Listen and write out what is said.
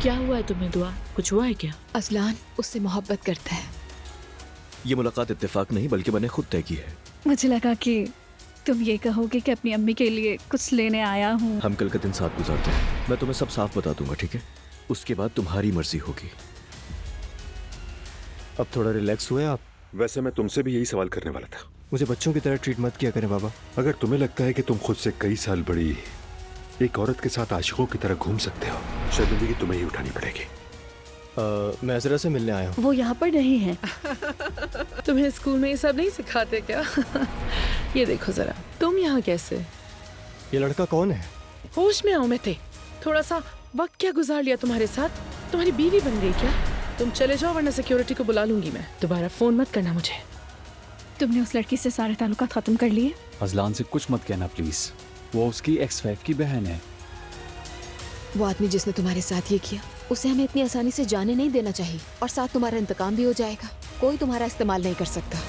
क्या हुआ है तुम्हें दुआ? कुछ हुआ है क्या? अजलान उससे मोहब्बत करता है। ये मुलाकात इत्तेफाक नहीं बल्कि मैंने खुद तय की है। मुझे लगा कि तुम ये कहोगे कि अपनी अम्मी के लिए कुछ लेने आया हूँ। हम कल का दिन साथ गुजारते हैं। मैं तुम्हें सब साफ बता दूंगा, ठीक है? उसके बाद तुम्हारी मर्जी होगी। अब थोड़ा रिलैक्स हुए आप? वैसे मैं तुमसे भी यही सवाल करने वाला था। मुझे बच्चों की तरह ट्रीट मत किया करें बाबा। अगर तुम्हें लगता है कि तुम खुद से कई साल बड़ी एक औरत के साथ आशिकों की तरह घूम सकते हो, शर्मिंदगी तुम्हें ही उठानी पड़ेगी। मैं जरा से मिलने आया हूँ। वो यहाँ पर नहीं है। तुम्हें स्कूल में ये सब नहीं सिखाते क्या? ये देखो जरा, तुम यहाँ कैसे? ये लड़का कौन है? होश में आओ मैं थे। थोड़ा सा वक्त क्या गुजार लिया तुम्हारे साथ? तुम्हारी बीवी बन गई क्या? तुम चले जाओ वरना सिक्योरिटी को बुला लूंगी मैं। दोबारा फोन मत करना मुझे। तुमने उस लड़की से सारे ताल्लुकात खत्म कर लिए? अजलान से कुछ मत कहना प्लीज। वो उसकी एक्स वाइफ की बहन है। वो आदमी जिसने तुम्हारे साथ ये किया, उसे हमें इतनी आसानी से जाने नहीं देना चाहिए, और साथ तुम्हारा इंतकाम भी हो जाएगा। कोई तुम्हारा इस्तेमाल नहीं कर सकता।